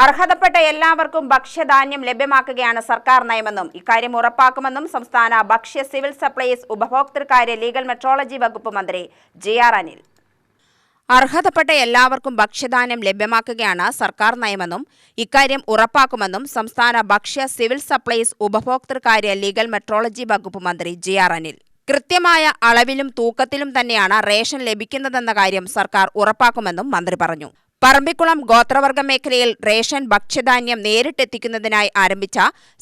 അർഹതപ്പെട്ട എല്ലാവർക്കും ഭക്ഷ്യധാന്യം ലഭ്യമാക്കുകയാണ് സർക്കാർ നയമെന്നും ഇക്കാര്യം ഉറപ്പാക്കുമെന്നും സംസ്ഥാന ഭക്ഷ്യ സിവിൽ സപ്ലൈസ് ഉപഭോക്തൃകാര്യ ലീഗൽ മെട്രോളജി വകുപ്പ് മന്ത്രി ജി.ആർ. അനിൽ. അർഹതപ്പെട്ട എല്ലാവർക്കും ഭക്ഷ്യധാന്യം ലഭ്യമാക്കുകയാണ് സർക്കാർ നയമെന്നും ഇക്കാര്യം ഉറപ്പാക്കുമെന്നും സംസ്ഥാന ഭക്ഷ്യ സിവിൽ സപ്ലൈസ് ഉപഭോക്തൃകാര്യ ലീഗൽ മെട്രോളജി വകുപ്പ് മന്ത്രി ജി.ആർ. അനിൽ. കൃത്യമായ അളവിലും തൂക്കത്തിലും തന്നെയാണ് റേഷൻ ലഭിക്കുന്നതെന്ന കാര്യം സർക്കാർ ഉറപ്പാക്കുമെന്നും മന്ത്രി പറഞ്ഞു. പറമ്പിക്കുളം ഗോത്രവർഗ മേഖലയിൽ റേഷൻ ഭക്ഷ്യധാന്യം നേരിട്ടെത്തിക്കുന്നതിനായി ആരംഭിച്ച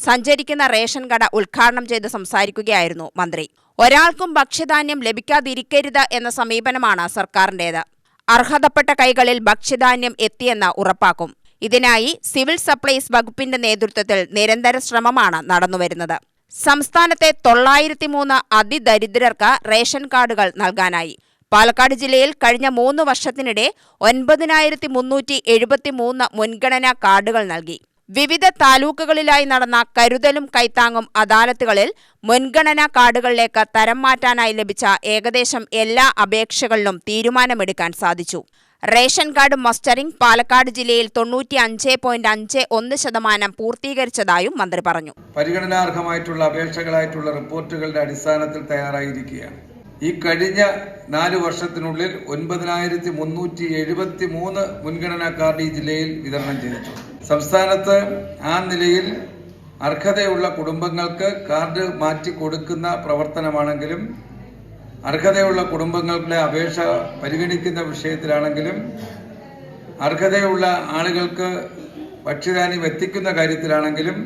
സഞ്ചരിക്കുന്ന റേഷൻ കട ഉദ്ഘാടനം ചെയ്ത് സംസാരിക്കുകയായിരുന്നു മന്ത്രി. ഒരാൾക്കും ഭക്ഷ്യധാന്യം ലഭിക്കാതിരിക്കരുത് എന്ന സമീപനമാണ് സർക്കാരിന്റേത്. അർഹതപ്പെട്ട കൈകളിൽ ഭക്ഷ്യധാന്യം എത്തിയെന്ന് ഉറപ്പാക്കും. ഇതിനായി സിവിൽ സപ്ലൈസ് വകുപ്പിന്റെ നേതൃത്വത്തിൽ നിരന്തര ശ്രമമാണ് നടന്നുവരുന്നത്. സംസ്ഥാനത്തെ 903 അതിദരിദ്രർക്ക് റേഷൻ കാർഡുകൾ നൽകാനായി. പാലക്കാട് ജില്ലയിൽ കഴിഞ്ഞ 3 വർഷത്തിനിടെ 9373 മുൻഗണനാ കാർഡുകൾ നൽകി. വിവിധ താലൂക്കുകളിലായി നടന്ന കരുതലും കൈത്താങ്ങും അദാലത്തുകളിൽ മുൻഗണനാ കാർഡുകളിലേക്ക് തരം മാറ്റാനായി ലഭിച്ച ഏകദേശം എല്ലാ അപേക്ഷകളിലും തീരുമാനമെടുക്കാൻ സാധിച്ചു. റേഷൻ കാർഡ് മസ്റ്ററിംഗ് പാലക്കാട് ജില്ലയിൽ 95.51% പൂർത്തീകരിച്ചതായും മന്ത്രി പറഞ്ഞു. പരിഗണനാർഹമായിട്ടുള്ള അപേക്ഷകളായിട്ടുള്ള റിപ്പോർട്ടുകളുടെ അടിസ്ഥാനത്തിൽ തയ്യാറായിരിക്കുകയാണ്. ഈ കഴിഞ്ഞ 4 വർഷത്തിനുള്ളിൽ 9373 മുൻഗണനാ കാർഡ് ഈ ജില്ലയിൽ വിതരണം ചെയ്തിട്ടുണ്ട്. സംസ്ഥാനത്ത് ആ നിലയിൽ അർഹതയുള്ള കുടുംബങ്ങൾക്ക് കാർഡ് മാറ്റി കൊടുക്കുന്ന പ്രവർത്തനമാണെങ്കിലും അർഹതയുള്ള കുടുംബങ്ങളുടെ അപേക്ഷ പരിഗണിക്കുന്ന വിഷയത്തിലാണെങ്കിലും അർഹതയുള്ള ആളുകൾക്ക് ഭക്ഷ്യധാന്യം എത്തിക്കുന്ന കാര്യത്തിലാണെങ്കിലും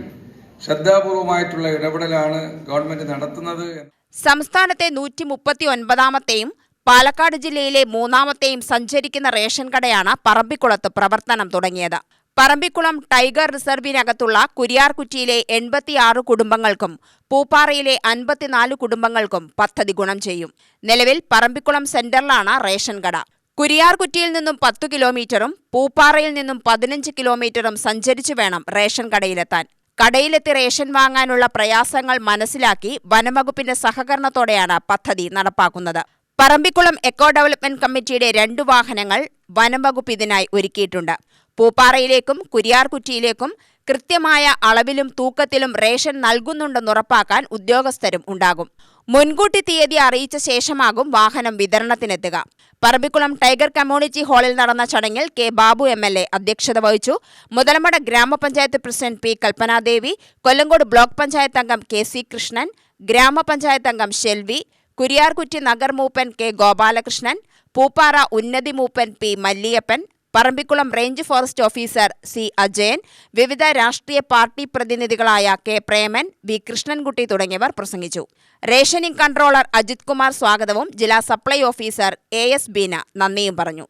ശ്രദ്ധാപൂർവമായിട്ടുള്ള ഇടപെടലാണ് ഗവൺമെന്റ് നടത്തുന്നത്. സംസ്ഥാനത്തെ 139ാമത്തെയും പാലക്കാട് ജില്ലയിലെ 3ാമത്തെയും സഞ്ചരിക്കുന്ന റേഷൻ കടയാണ് പറമ്പിക്കുളത്ത് പ്രവർത്തനം തുടങ്ങിയത്. പറമ്പിക്കുളം ടൈഗർ റിസർവിനകത്തുള്ള കുരിയാർകുറ്റിയിലെ 86 കുടുംബങ്ങൾക്കും പൂപ്പാറയിലെ 54 കുടുംബങ്ങൾക്കും പദ്ധതി ഗുണം ചെയ്യും. നിലവിൽ പറമ്പിക്കുളം സെന്ററിലാണ് റേഷൻ കട. കുരിയാർകുറ്റിയിൽ നിന്നും 10 കിലോമീറ്ററും പൂപ്പാറയിൽ നിന്നും 15 കിലോമീറ്ററും സഞ്ചരിച്ചു വേണം റേഷൻ കടയിലെത്താൻ. കടയിലെത്തി റേഷൻ വാങ്ങാനുള്ള പ്രയാസങ്ങൾ മനസ്സിലാക്കി വനംവകുപ്പിന്റെ സഹകരണത്തോടെയാണ് പദ്ധതി നടപ്പാക്കുന്നത്. പറമ്പിക്കുളം എക്കോ ഡെവലപ്മെന്റ് കമ്മിറ്റിയുടെ 2 വാഹനങ്ങൾ വനംവകുപ്പ് ഇതിനായി ഒരുക്കിയിട്ടുണ്ട്. പൂപ്പാറയിലേക്കും കുരിയാർകുറ്റിയിലേക്കും കൃത്യമായ അളവിലും തൂക്കത്തിലും റേഷൻ നൽകുന്നുണ്ടെന്നുറപ്പാക്കാൻ ഉദ്യോഗസ്ഥരും ഉണ്ടാകും. മുൻകൂട്ടി തീയതി അറിയിച്ച ശേഷമാകും വാഹനം വിതരണത്തിനെത്തുക. പറമ്പിക്കുളം ടൈഗർ കമ്മ്യൂണിറ്റി ഹാളിൽ നടന്ന ചടങ്ങിൽ കെ ബാബു MLA അധ്യക്ഷത വഹിച്ചു. മുതലമട ഗ്രാമപഞ്ചായത്ത് president P Kalpanadevi, Kollengode block panchayat അംഗം KC കൃഷ്ണൻ, ഗ്രാമപഞ്ചായത്ത് അംഗം ഷെൽവി, കുരിയാർകുറ്റി നഗർ മൂപ്പൻ കെ ഗോപാലകൃഷ്ണൻ, പൂപ്പാറ ഉന്നതി മൂപ്പൻ P Malliyappan, Parambikulam range forest officer C Ajayan, വിവിധ രാഷ്ട്രീയ പാർട്ടി പ്രതിനിധികളായ കെ പ്രേമൻ, വി കൃഷ്ണൻകുട്ടി തുടങ്ങിയവർ പ്രസംഗിച്ചു. റേഷനിംഗ് കൺട്രോളർ അജിത് കുമാർ സ്വാഗതവും ജില്ലാ സപ്ലൈ ഓഫീസർ AS ബീന നന്ദിയും പറഞ്ഞു.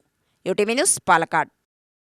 UTV news Palakkad.